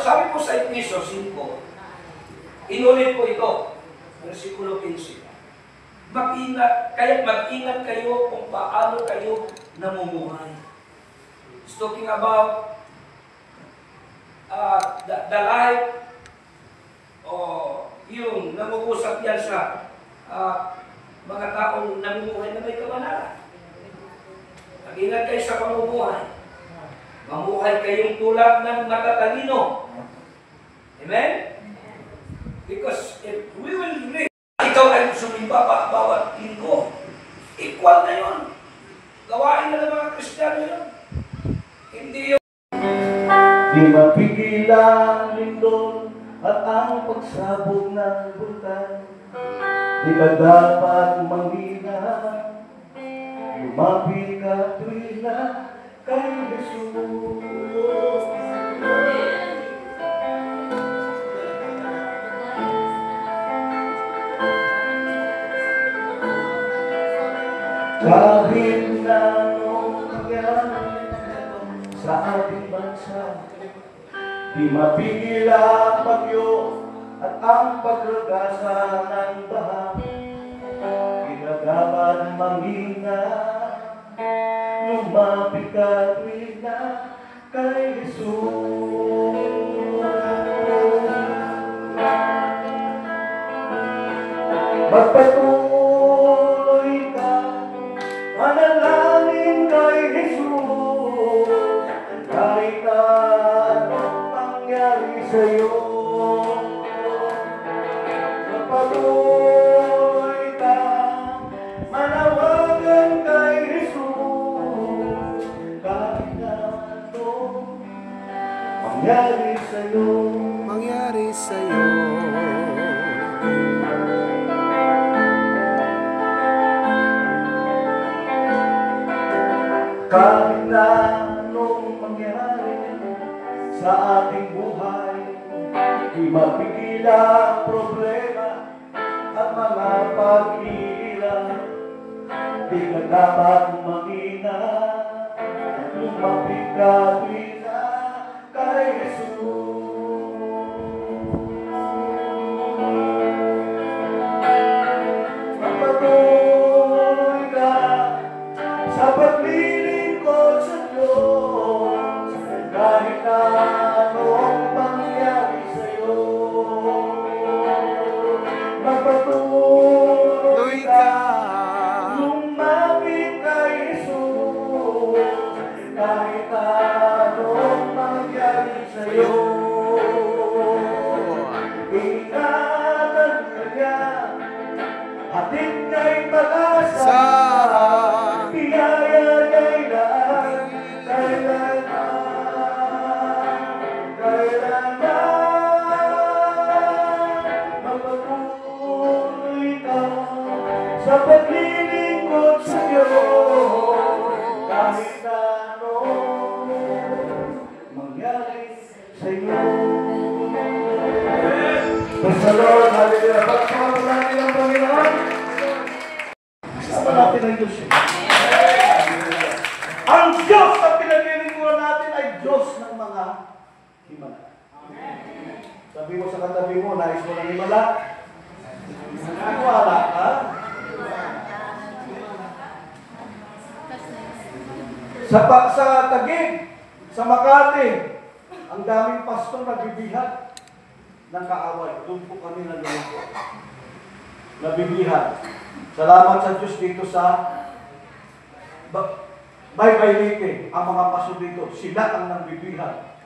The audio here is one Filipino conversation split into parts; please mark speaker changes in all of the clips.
Speaker 1: sabi po sa Efeso 5, inulit po ito, versikulo 15. Mag-ingat kayo kung paano kayo namumuhay. It's talking about the life, yung namumusap yan sa mga taong namumuhay na may kabanalan. Mag-ingat kayo sa pamumuhay. Mamuhay kayong tulad ng matatalino. Amen? Because if we will read, ikaw ay sumimba bawat linggo. Equal na yun. Gawain na ng mga Kristiyano yun. Hindi yun.
Speaker 2: Di mapigilan lindol at ang pagsabog ng bulkan. Di ka dapat manghina, lumapit ka tuwina kay Jesus. Kahit na anong nangyari sa ating bansa, di mapigil ang bagyo at ang pagragasa ng baha. Kinagaman manghina, lumapit ka tuwina kay Jesus. Magpatuloy ka, manalangin kay Jesus. Kahit na anong mangyari sa'yo, magpatuloy ka, manawagan kay Jesus. Kahit na anong mangyari sa'yo, kahit na anong mangyari sa ating buhay, di mapigil ang problema at mga pag-iilan. Di ka dapat manghina, lumapit ka tuwina kay Jesus. Magpatuloy ka sa paglilingkod sa Diyos, kahit na anong mangyari sa'yo. Magpatuloy ka, lumapit kay Jesus, kahit na anong mangyari sa'yo. Ingatan ka niya, hatid kay pag-asa, biyaya kay lahat, kailanman. Magpatuloy ka sa paglilingkod sa Diyos, kahit na anong mangyari sa iyo. Praise the Lord, hallelujah. Pagpapalagay natin ang Panginoon. Sama natin ang Diyos. Ang Diyos na pinaglilingkuran natin ay Diyos ng mga himala. Sabi mo sa katabi mo, nais mo ng himala? Wala ka? Sa Taguig, sa Makati, ang daming pastor nagbibihag ng kaaway. Doon po kami nalulungkot. Nabibihag. Salamat sa Diyos dito sa Baybay, ang mga pastor dito, sila ang nagbibihag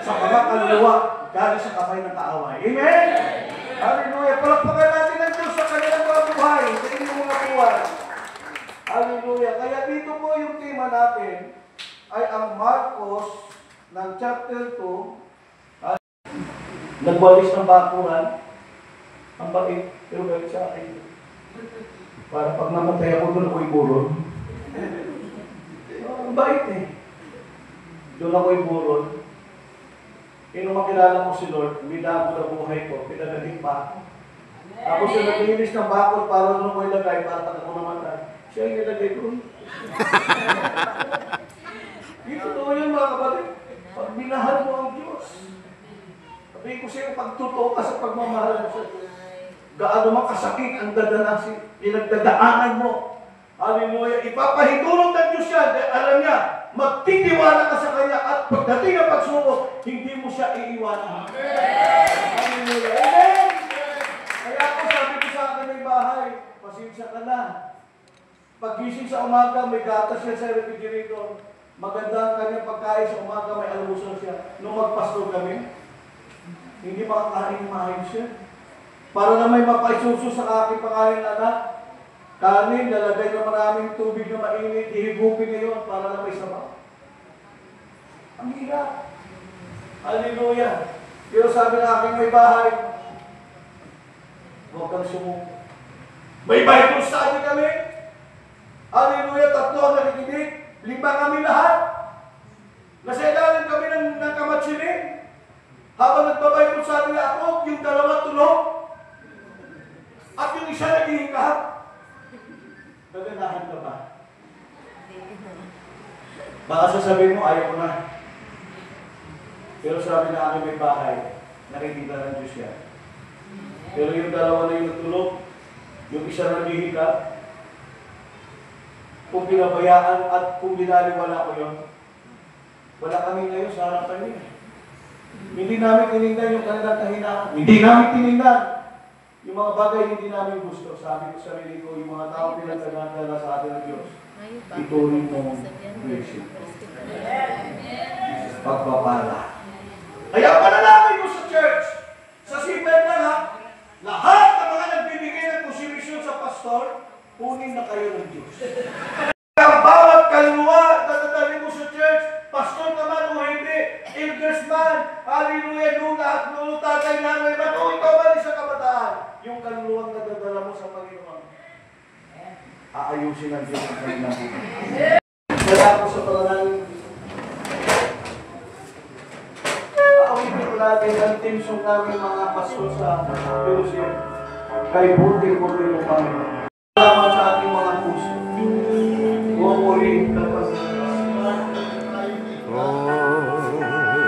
Speaker 2: sa mga kaluluwa galing sa kamay ng kaaway. Amen? Hallelujah! Palakpakan natin ang Diyos sa kanilang mga buhay, sa inyong mga buhay. Hallelujah! Kaya dito po yung tema natin ay ang Marcos ng chapter 2. Nagwalis ng bakuran, ang bait, pero galit sa akin. Para pag namatay ako doon, ako'y buron. Ang bait eh. Doon ako'y buron. Nung makilala mo si Lord, binago na buhay ko, pinagaling pa. Ako siya naglinis ng bakod para doon ako'y lagay, para pag ako namatay. Siya yung nilagay doon. Dito to yun mga kapatid. Pag minahal mo ang Diyos, ko sa iyo pagtotoo ka sa pagmamahal mo sa Diyos. Gaano man kasakit ang dadanasin, pinagdadaanan mo. Hallelujah. Ipapahintulong ng Diyos yan. Dahil alam niya, magtitiwala ka sa Kanya at pagdating ang pagsubok, hindi mo siya iiwanan. Hallelujah. Amen. Kaya ako sabi ko sa akin may bahay, pasensya ka na. Paggising sa umaga, may gatas siya sa refrigerator. Maganda ang kanyang pagkain sa umaga, may almusal siya. Nung magpastor kami, hindi makakain maayos siya. Para na may mapaisuso sa aking pangalan anak, kanin, lalagay na maraming tubig na mainit, ihigupin ngayon para na may sabaw. Ang hirap. Hallelujah. Pero sabi ng aking may bahay, huwag kang sumuko. May Bible study kami. Hallelujah, 3 ang nakikinig. 5 kami lahat. Nasa ilalim kami ng kamatsinin. Habang nagbabible study ako, yung 2 tulog. At yung isa naghihikap. Gaganahan ka ba? Baka sasabihin mo, ayaw ko na. Pero sabi na aking may bahay, nakikita ng Diyos yan. Pero yung 2 na yung natulog, yung isa naghihikap, kung pinabayaan at kung binaliwala ko yun, wala kami ngayon sa harapan niya. Hindi namin tinignan yung kanilang kahinaan. Hindi namin tinignan yung mga bagay hindi namin gusto. Sabi ko sa sarili ko, yung mga tao pinagkagandala sa atin ng Diyos, ituloy mo worship. Pagpapala. Kaya panalangin ko sa church, sa simple na ha, lahat ng mga nagbibigay ng posisyon sa pastor, kunin na kayo ng Diyos. Ang bawat kaluluwa, tatatabi mo sa church, pastor ka man o hindi, elders man, hallelujah, nung lahat, nung tatay nanay man, o ikaw man sa kabataan, yung kaluluwang nadadala mo sa Panginoon, aayusin ang Diyos ang kanilang buhay. Kaya ako sa panalangin, aawitin ko natin ang team song namin mga pastor sa Jerusalem, kay buti-buti yung Panginoon. Salamat sa ating mga puso. Pumuri kapag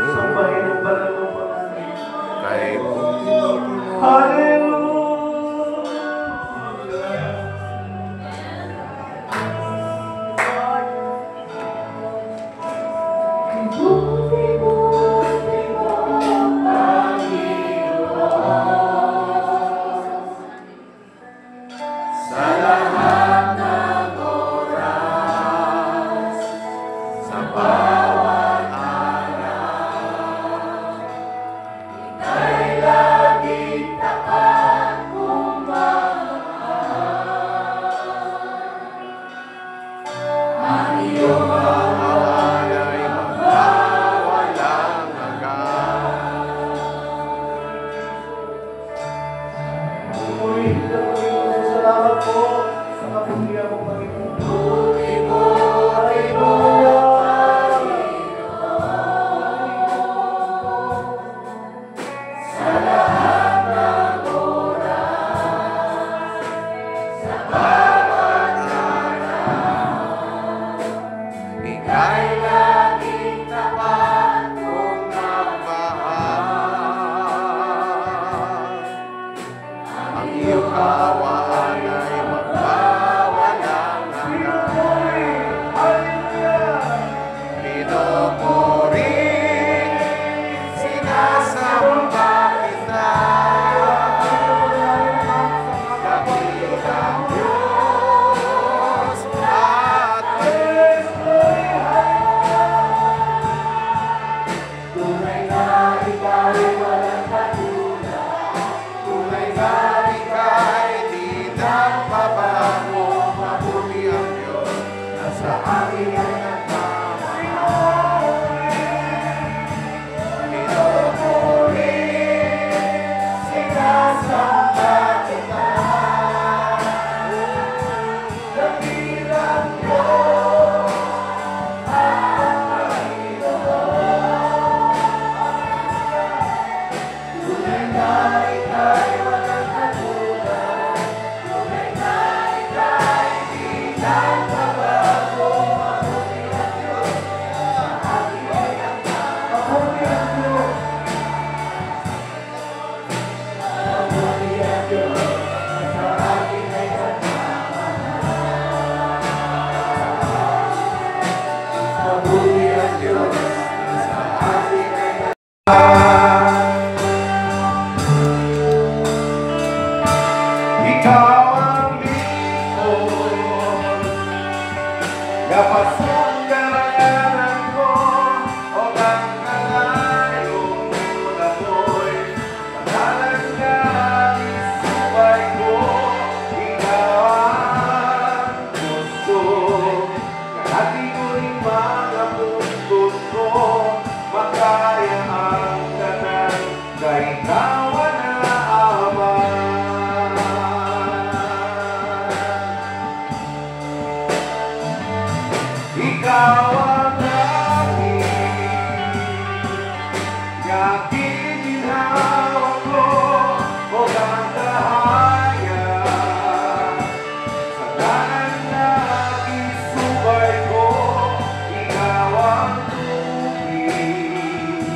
Speaker 2: sambahin ang banal ng pangalan. Hallelujah!
Speaker 3: Pinupuri
Speaker 2: aking ginawa ko o gagahaya. Sa danan na isubay ko, ikaw ang tubig.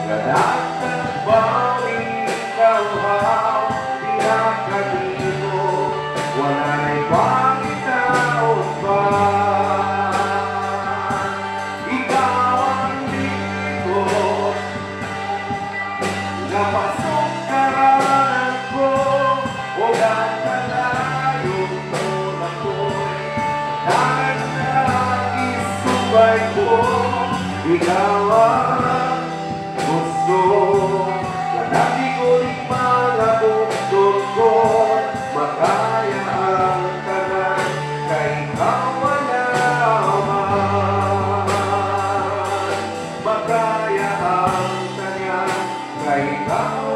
Speaker 2: Lahat ng bawing kalhaw, pinakadito, wala na'y pangitaon pa. Ikaw ang likod, napasok karanan ko, o gagalayo mo na ko'y danan na isubay ko, ikaw ang gusto. Walang ikuling mga bukod ko, makaya ang tanan, kay ikaw malaman. Makaya ang tanan, kay ikaw